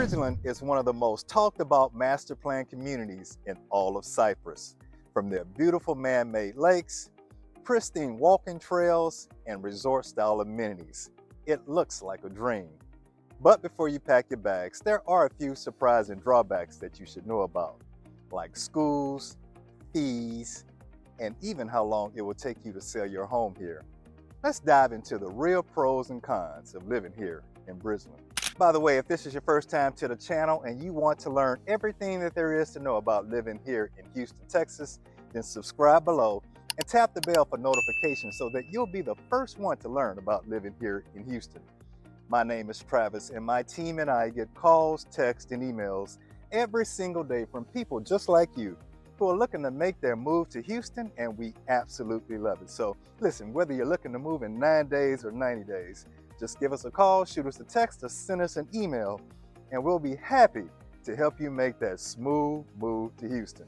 Bridgeland is one of the most talked about master plan communities in all of Cypress. From their beautiful man-made lakes, pristine walking trails, and resort-style amenities, it looks like a dream. But before you pack your bags, there are a few surprising drawbacks that you should know about, like schools, fees, and even how long it will take you to sell your home here. Let's dive into the real pros and cons of living here in Bridgeland. By the way, if this is your first time to the channel and you want to learn everything that there is to know about living here in Houston, Texas, then subscribe below and tap the bell for notifications so that you'll be the first one to learn about living here in Houston. My name is Travis, and my team and I get calls, texts, and emails every single day from people just like you who are looking to make their move to Houston, and we absolutely love it. So listen, whether you're looking to move in 9 days or 90 days, just give us a call, shoot us a text, or send us an email, and we'll be happy to help you make that smooth move to Houston.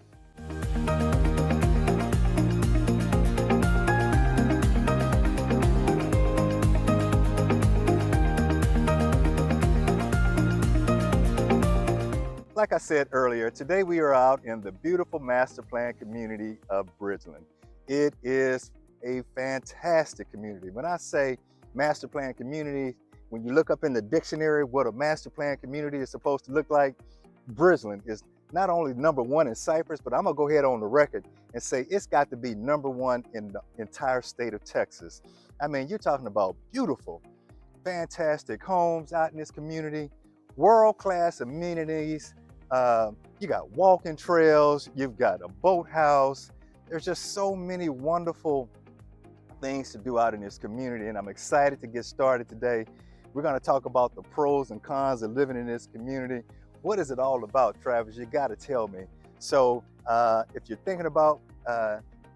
Like I said earlier, today we are out in the beautiful master plan community of Bridgeland. It is a fantastic community. When I say master plan community, when you look up in the dictionary what a master plan community is supposed to look like, Bridgeland is not only #1 in Cypress, but I'm gonna go ahead on the record and say it's got to be #1 in the entire state of Texas. I mean, you're talking about beautiful, fantastic homes out in this community, world-class amenities. You got walking trails, you've got a boathouse. There's just so many wonderful things to do out in this community, and I'm excited to get started today. We're going to talk about the pros and cons of living in this community. What is it all about, Travis? You got to tell me. So if you're thinking about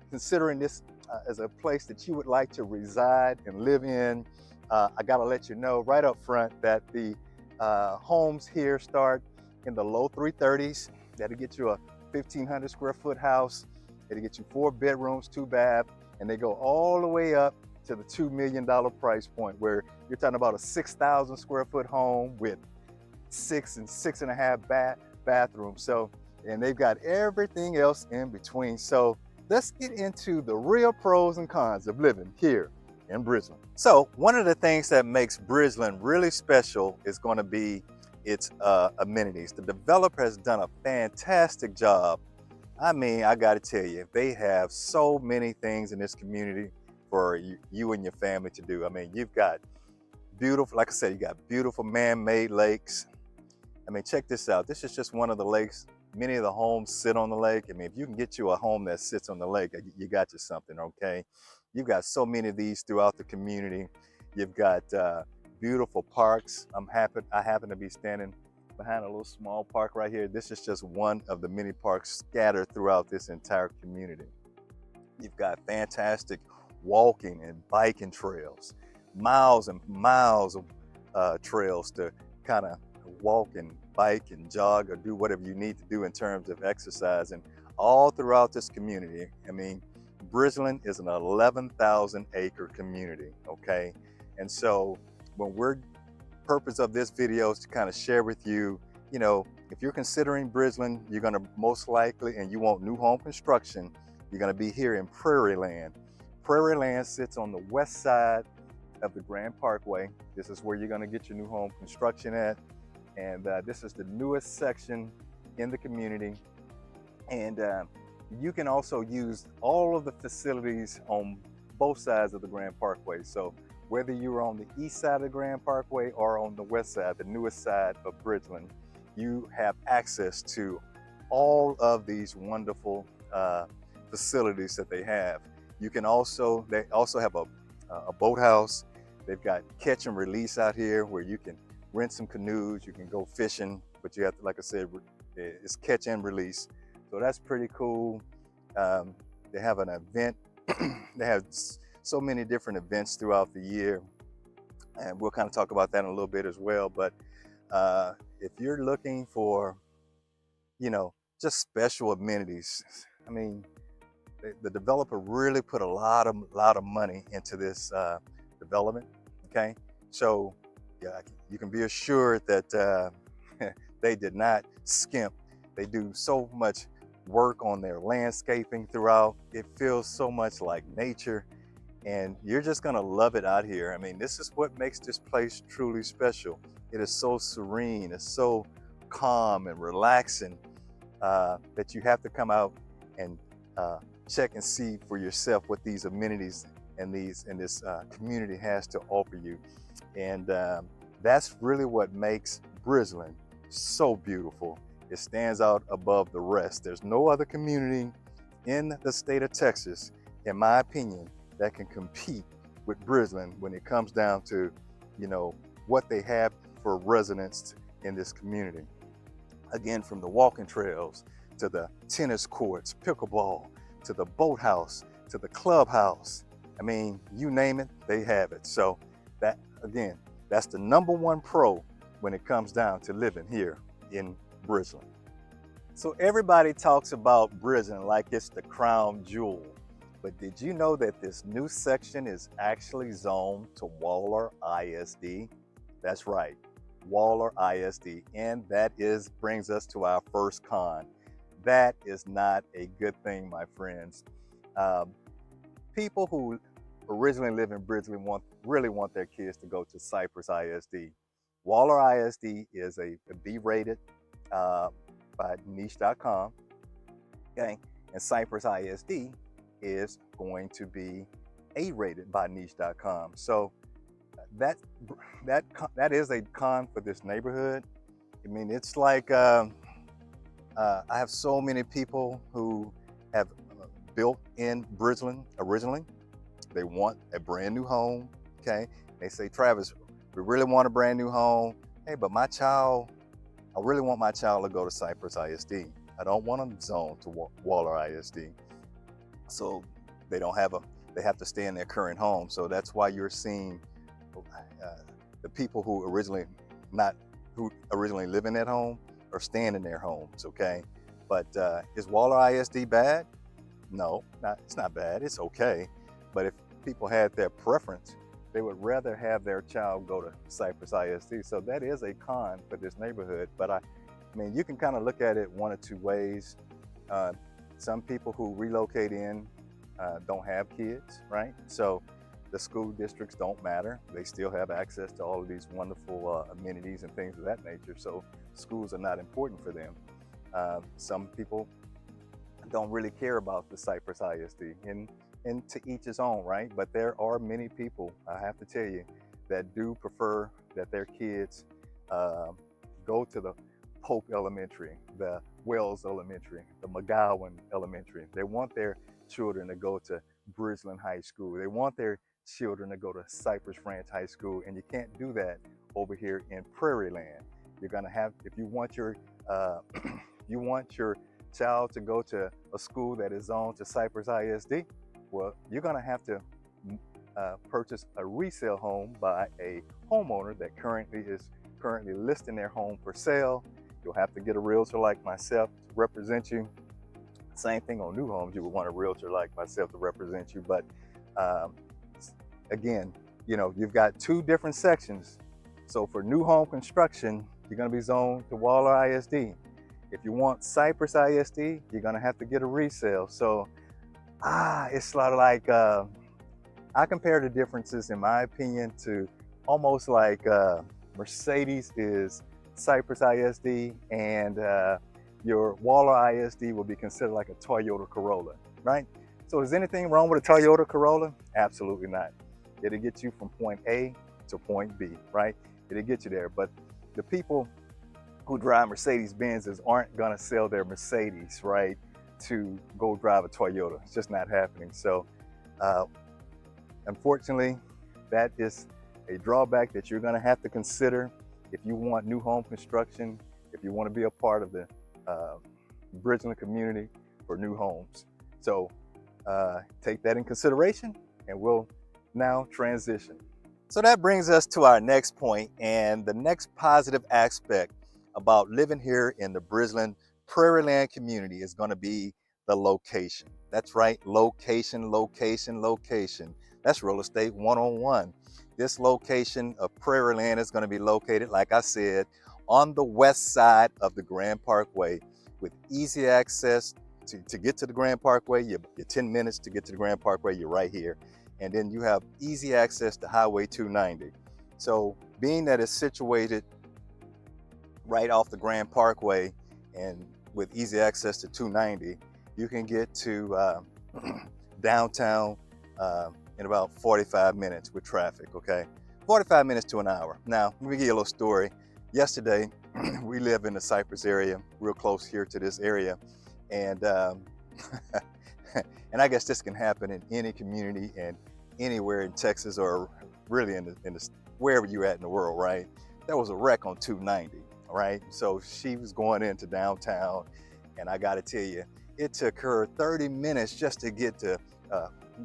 considering this as a place that you would like to reside and live in, I got to let you know right up front that the homes here start in the low 330s. That'll get you a 1,500 square foot house. It'll get you 4 bedrooms, 2 baths, and they go all the way up to the $2 million price point, where you're talking about a 6,000 square foot home with 6 and 6.5 bathrooms. So, and they've got everything else in between. So let's get into the real pros and cons of living here in Bridgeland. So one of the things that makes Bridgeland really special is going to be its amenities. The developer has done a fantastic job. I mean, I got to tell you, they have so many things in this community for you and your family to do. I mean, you've got beautiful, like I said, you got beautiful man-made lakes. I mean, check this out. This is just one of the lakes. Many of the homes sit on the lake. I mean, if you can get you a home that sits on the lake, you got you something, okay? You've got so many of these throughout the community. You've got beautiful parks. I happen to be standing behind a little small park right here. This is just one of the many parks scattered throughout this entire community. You've got fantastic walking and biking trails, miles and miles of trails to kind of walk and bike and jog or do whatever you need to do in terms of exercise, and all throughout this community. I mean, Bridgeland is an 11,000 acre community, okay? And so when purpose of this video is to kind of share with you, you know, if you're considering Bridgeland, you're going to most likely, and you want new home construction, you're going to be here in Prairie Land. Prairie Land sits on the west side of the Grand Parkway. This is where you're going to get your new home construction at. And this is the newest section in the community. And you can also use all of the facilities on both sides of the Grand Parkway. So whether you're on the east side of the Grand Parkway or on the west side, the newest side of Bridgeland, you have access to all of these wonderful facilities that they have. They also have a boathouse. They've got catch and release out here where you can rent some canoes, you can go fishing, but you have to, like I said, it's catch and release. So that's pretty cool. They have an event. They have so many different events throughout the year, and we'll kind of talk about that in a little bit as well. But if you're looking for, you know, just special amenities, I mean, the developer really put a lot of money into this development. Okay, so yeah, you can be assured that They did not skimp. They do so much work on their landscaping throughout. It feels so much like nature, and you're just gonna love it out here. I mean, this is what makes this place truly special. It is so serene, it's so calm and relaxing that you have to come out and check and see for yourself what these amenities and this community has to offer you. And that's really what makes Bridgeland so beautiful. It stands out above the rest. There's no other community in the state of Texas, in my opinion, that can compete with Bridgeland when it comes down to, you know, what they have for residents in this community. Again, from the walking trails to the tennis courts, pickleball, to the boathouse, to the clubhouse. I mean, you name it, they have it. So that, again, that's the #1 pro when it comes down to living here in Bridgeland. So everybody talks about Bridgeland like it's the crown jewel, but did you know that this new section is actually zoned to Waller ISD? That's right, Waller ISD, and that brings us to our first con. That is not a good thing, my friends. People who originally live in Bridgeland really want their kids to go to Cypress ISD. Waller ISD is a B-rated by niche.com, okay? And Cypress ISD is going to be A-rated by niche.com. So that is a con for this neighborhood. I mean, it's like I have so many people who have built in Bridgeland originally. They want a brand new home, okay? They say, Travis, we really want a brand new home. Hey, but I really want my child to go to Cypress ISD. I don't want them zoned to Waller ISD. So they have to stay in their current home. So that's why you're seeing the people who originally live in that home are staying in their homes, okay? But is Waller ISD bad? No, it's not bad, it's okay. But if people had their preference, they would rather have their child go to Cypress ISD. So that is a con for this neighborhood. But I mean, you can kind of look at it one or two ways. Some people who relocate in don't have kids, right? So the school districts don't matter. They still have access to all of these wonderful amenities and things of that nature. So schools are not important for them. Some people don't really care about the Cypress ISD, and to each his own, right? But there are many people, I have to tell you, that do prefer that their kids go to the Pope Elementary, the Wells Elementary, the McGowan Elementary. They want their children to go to Bridgeland High School. They want their children to go to Cypress Ranch High School, and you can't do that over here in Prairie Land. You're gonna have, if you want your child to go to a school that is zoned to Cypress ISD, well, you're gonna have to purchase a resale home by a homeowner that is currently listing their home for sale. You'll have to get a realtor like myself to represent you. Same thing on new homes, you would want a realtor like myself to represent you. But again, you know, you've got two different sections. So for new home construction, you're gonna be zoned to Waller ISD. If you want Cypress ISD, you're gonna have to get a resale. So it's sort of like, I compare the differences, in my opinion, to almost like Mercedes is Cypress ISD, and your Waller ISD will be considered like a Toyota Corolla, right? So is anything wrong with a Toyota Corolla? Absolutely not. It'll get you from point A to point B, right? It'll get you there. But the people who drive Mercedes Benzes aren't gonna sell their Mercedes, right, to go drive a Toyota. It's just not happening. So unfortunately, that is a drawback that you're gonna have to consider if you want new home construction, if you wanna be a part of the Bridgeland community for new homes. So take that in consideration, and we'll now transition. So that brings us to our next point, and the next positive aspect about living here in the Bridgeland Prairie Land community is going to be the location. That's right, location, location, location. That's real estate 101. This location of Prairie Land is going to be located, like I said, on the west side of the Grand Parkway with easy access to get to the Grand Parkway. You're 10 minutes to get to the Grand Parkway, you're right here. And then you have easy access to Highway 290. So being that it's situated right off the Grand Parkway and with easy access to 290, you can get to downtown in about 45 minutes with traffic, okay? 45 minutes to an hour. Now, let me give you a little story. Yesterday, we live in the Cypress area, real close here to this area. And and I guess this can happen in any community and anywhere in Texas or really in the wherever you're at in the world, right? There was a wreck on 290, all right? So she was going into downtown, and I gotta tell you, it took her 30 minutes just to get to,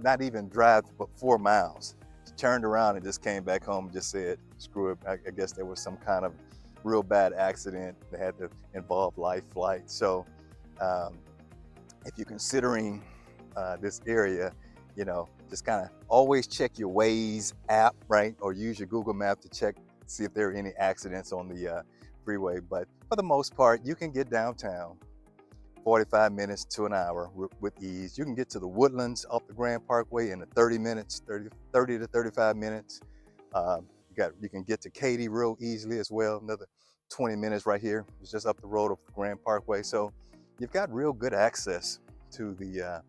not even drive but 4 miles. She turned around and just came back home and just said, screw it, I guess there was some kind of real bad accident that had to involve life flight. So if you're considering this area, you know, just kind of always check your Waze app, right? Or use your Google map to check, see if there are any accidents on the freeway. But for the most part, you can get downtown 45 minutes to an hour with ease. You can get to the Woodlands off the Grand Parkway in 30 minutes, 30 to 35 minutes. You can get to Katy real easily as well. Another 20 minutes right here. It's just up the road of the Grand Parkway. So you've got real good access to the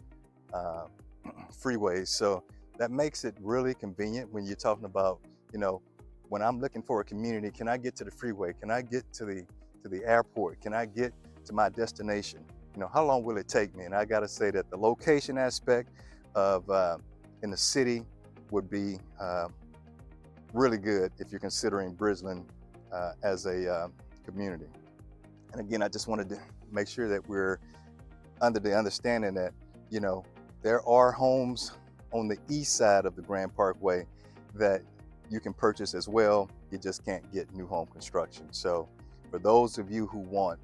freeways. So that makes it really convenient when you're talking about, you know, when I'm looking for a community, can I get to the freeway? Can I get to the airport? Can I get to my destination? You know, how long will it take me? And I got to say that the location aspect of in the city would be really good if you're considering Bridgeland as a community. And again, I just wanted to make sure that we're under the understanding that, you know, there are homes on the east side of the Grand Parkway that you can purchase as well. You just can't get new home construction. So for those of you who want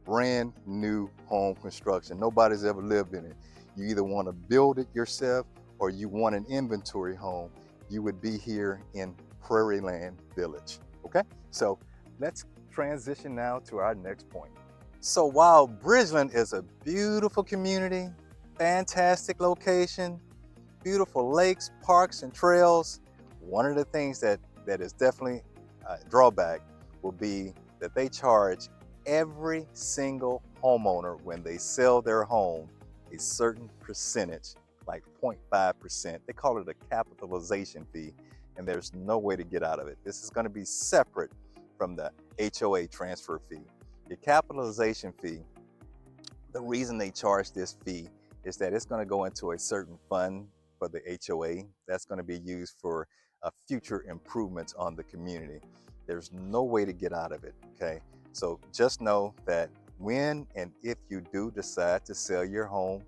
brand new home construction, nobody's ever lived in it, you either want to build it yourself or you want an inventory home, you would be here in Prairie Land Village. Okay, so let's transition now to our next point. So while Bridgeland is a beautiful community, fantastic location, beautiful lakes, parks, and trails, one of the things that is definitely a drawback will be that they charge every single homeowner when they sell their home a certain percentage, like 0.5%. They call it a capitalization fee, and there's no way to get out of it. This is going to be separate from the HOA transfer fee. The capitalization fee, the reason they charge this fee is that it's going to go into a certain fund for the HOA that's going to be used for future improvements on the community. There's no way to get out of it, okay? So just know that when and if you do decide to sell your home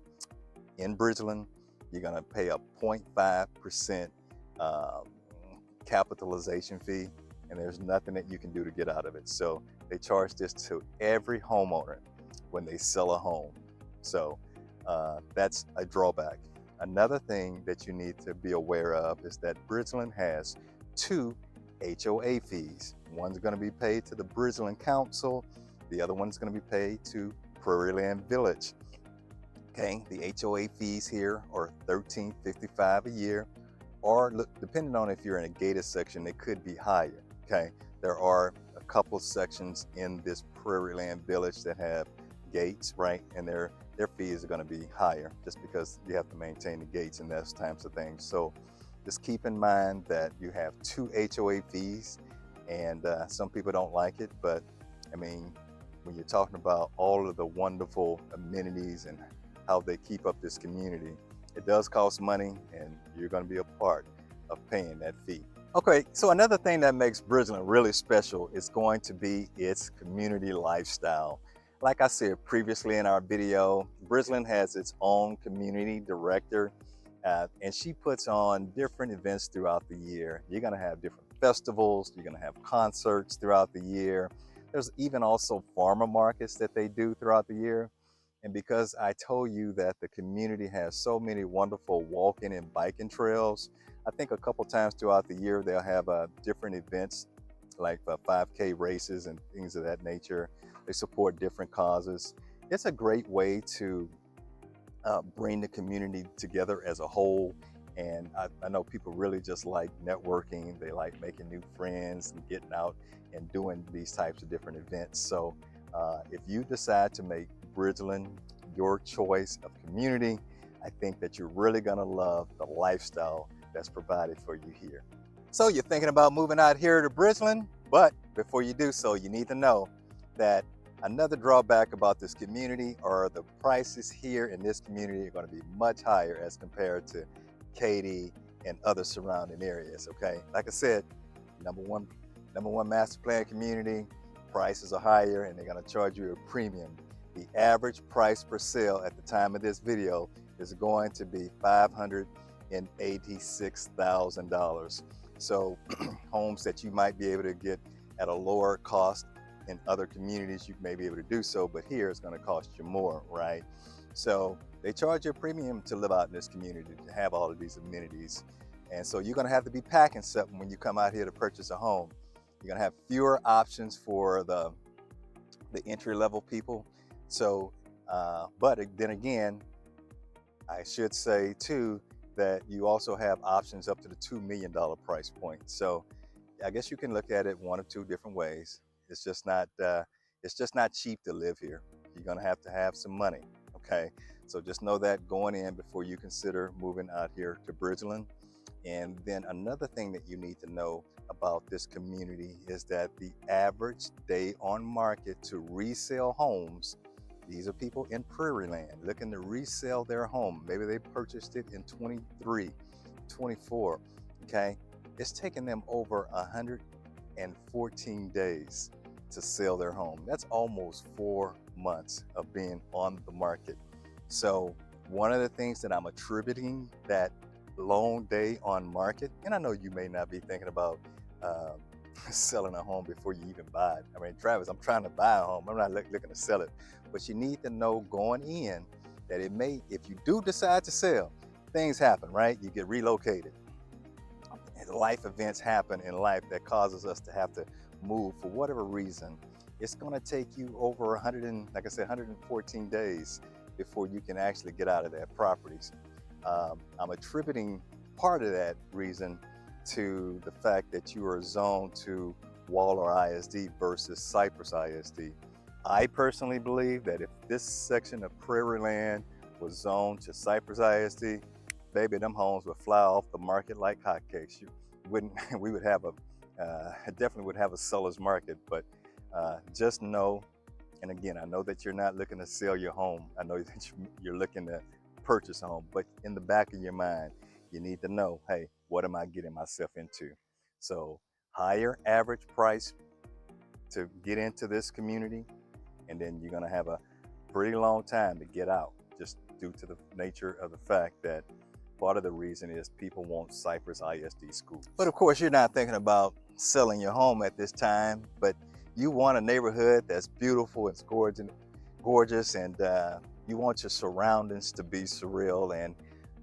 in Bridgeland, you're going to pay a 0.5% capitalization fee, and there's nothing that you can do to get out of it. So they charge this to every homeowner when they sell a home. So that's a drawback. Another thing that you need to be aware of is that Bridgeland has 2 HOA fees. One's going to be paid to the Bridgeland Council. The other one's going to be paid to Prairie Land Village. Okay, the HOA fees here are $13.55 a year, or depending on if you're in a gated section, they could be higher. Okay, there are a couple of sections in this Prairie Land Village that have gates, right? And their fees are going to be higher just because you have to maintain the gates and those types of things. So just keep in mind that you have 2 HOA fees, and some people don't like it, but I mean, when you're talking about all of the wonderful amenities and how they keep up this community, it does cost money, and you're going to be a part of paying that fee. Okay, so another thing that makes Bridgeland really special is going to be its community lifestyle. Like I said previously in our video, Bridgeland has its own community director, and she puts on different events throughout the year. You're going to have different festivals, you're going to have concerts throughout the year. There's even also farmer markets that they do throughout the year. And because I told you that the community has so many wonderful walking and biking trails, I think a couple times throughout the year they'll have different events like 5K races and things of that nature. They support different causes. It's a great way to bring the community together as a whole. And I know people really just like networking. They like making new friends and getting out and doing these types of different events. So if you decide to make Bridgeland your choice of community, I think that you're really gonna love the lifestyle that's provided for you here. So you're thinking about moving out here to Bridgeland, but before you do so, you need to know that another drawback about this community are the prices here in this community are going to be much higher as compared to Katy and other surrounding areas. Okay, like I said, number one master plan community, prices are higher and they're going to charge you a premium. The average price per sale at the time of this video is going to be $586,000. So homes that you might be able to get at a lower cost in other communities, you may be able to do so, but here it's going to cost you more, right? So they charge you a premium to live out in this community, to have all of these amenities. And so you're going to have to be packing something when you come out here to purchase a home. You're going to have fewer options for the entry level people. So, but then again, I should say too, that you also have options up to the $2 million price point. So I guess you can look at it one or two different ways. It's just not cheap to live here. You're gonna have to have some money, okay? So just know that going in before you consider moving out here to Bridgeland. And then another thing that you need to know about this community is that the average day on market to resell homes, these are people in prairie land looking to resell their home. Maybe they purchased it in 23, 24, okay? It's taken them over 114 days to sell their home. That's almost 4 months of being on the market. So one of the things that I'm attributing that long day on market, and I know you may not be thinking about selling a home before you even buy it. I mean, Travis, I'm trying to buy a home. I'm not looking to sell it. But you need to know going in that it may, if you do decide to sell, things happen, right? You get relocated. Life events happen in life that causes us to have to move for whatever reason. It's going to take you over 100 and, like I said, 114 days before you can actually get out of that properties. I'm attributing part of that reason to the fact that you are zoned to Waller ISD versus Cypress ISD. I personally believe that if this section of prairie land was zoned to Cypress ISD, baby, them homes would fly off the market like hotcakes. You wouldn't, we would have definitely would have a seller's market. But just know, and again, I know that you're not looking to sell your home. I know that you're looking to purchase a home, but in the back of your mind, you need to know, hey, what am I getting myself into? So higher average price to get into this community, and then you're gonna have a pretty long time to get out, just due to the nature of the fact that part of the reason is people want Cypress ISD schools. But of course, you're not thinking about selling your home at this time, but you want a neighborhood that's beautiful, it's gorgeous, and you want your surroundings to be surreal. And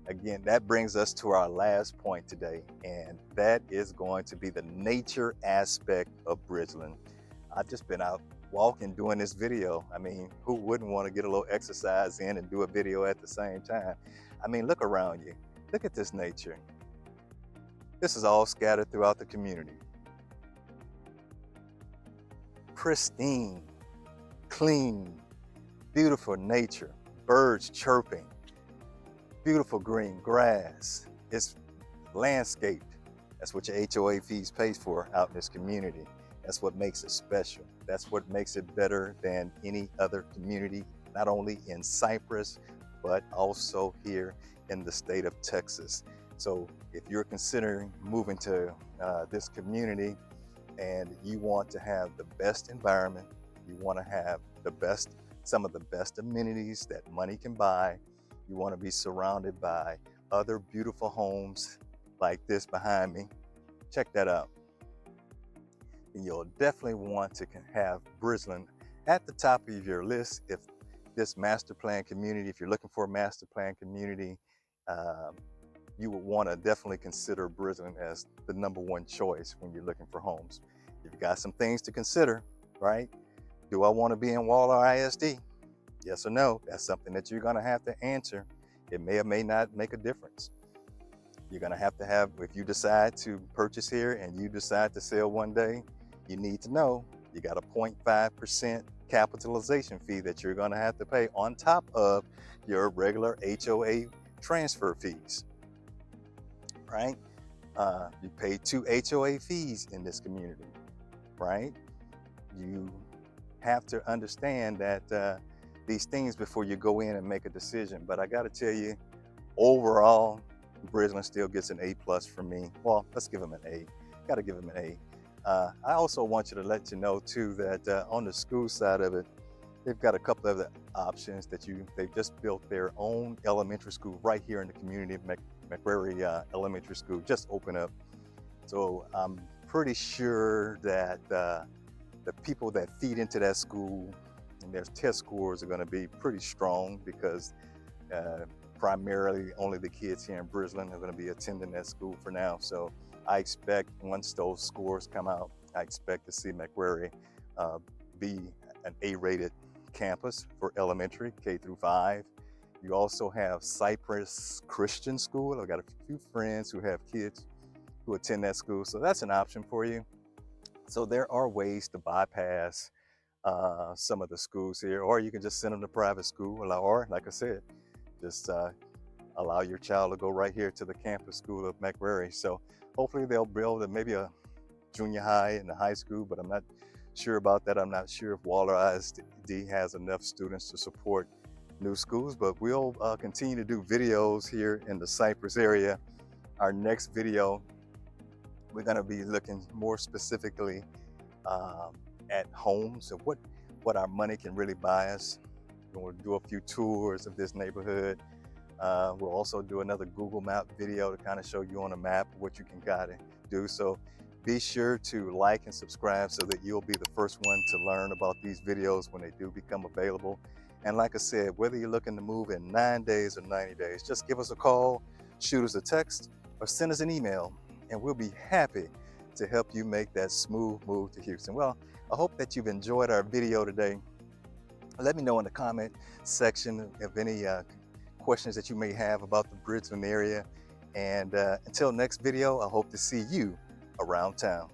again, that brings us to our last point today, and that is going to be the nature aspect of Bridgeland. I've just been out walking doing this video. I mean, who wouldn't want to get a little exercise in and do a video at the same time? I mean, look around you. Look at this nature. This is all scattered throughout the community. Pristine, clean, beautiful nature, birds chirping, beautiful green grass. It's landscaped. That's what your HOA fees pays for out in this community. That's what makes it special. That's what makes it better than any other community, not only in Cypress, but also here in the state of Texas. So if you're considering moving to this community and you want to have the best environment, you want to have some of the best amenities that money can buy, you want to be surrounded by other beautiful homes like this behind me, check that out. You'll definitely want to have Bridgeland at the top of your list if this master plan community, if you're looking for a master plan community, you would want to definitely consider Bridgeland as the #1 choice when you're looking for homes. You've got some things to consider, right? Do I want to be in Waller ISD? Yes or no? That's something that you're going to have to answer. It may or may not make a difference. You're going to have, if you decide to purchase here and you decide to sell one day, you need to know you got a 0.5% capitalization fee that you're going to have to pay on top of your regular HOA transfer fees, right? You pay 2 HOA fees in this community, right? You have to understand that these things before you go in and make a decision. But I got to tell you, overall, Bridgeland still gets an A+ from me. Well, let's give them an A. Got to give them an A. I also want you to let you know too that on the school side of it, they've got a couple of other options that they've just built their own elementary school right here in the community. McCrary Elementary School just opened up. So I'm pretty sure that the people that feed into that school and their test scores are going to be pretty strong, because primarily only the kids here in Bridgeland are going to be attending that school for now. So I expect once those scores come out, I expect to see McCrary be an A-rated campus for elementary, K-5. You also have Cypress Christian School. I've got a few friends who have kids who attend that school, so that's an option for you. So there are ways to bypass some of the schools here, or you can just send them to private school, or like I said, just allow your child to go right here to the campus school of McCrary. So hopefully they'll build maybe a junior high and a high school, but I'm not sure about that. I'm not sure if Waller ISD has enough students to support new schools, but we'll continue to do videos here in the Cypress area. Our next video, we're going to be looking more specifically at homes and what our money can really buy us. We'll do a few tours of this neighborhood. We'll also do another Google Map video to kind of show you on a map what you can kind of do. So be sure to like and subscribe so that you'll be the first one to learn about these videos when they do become available. And like I said, whether you're looking to move in 9 days or 90 days, just give us a call, shoot us a text, or send us an email, and we'll be happy to help you make that smooth move to Houston. Well, I hope that you've enjoyed our video today. Let me know in the comment section of any questions that you may have about the Bridgeland area. And until next video, I hope to see you around town.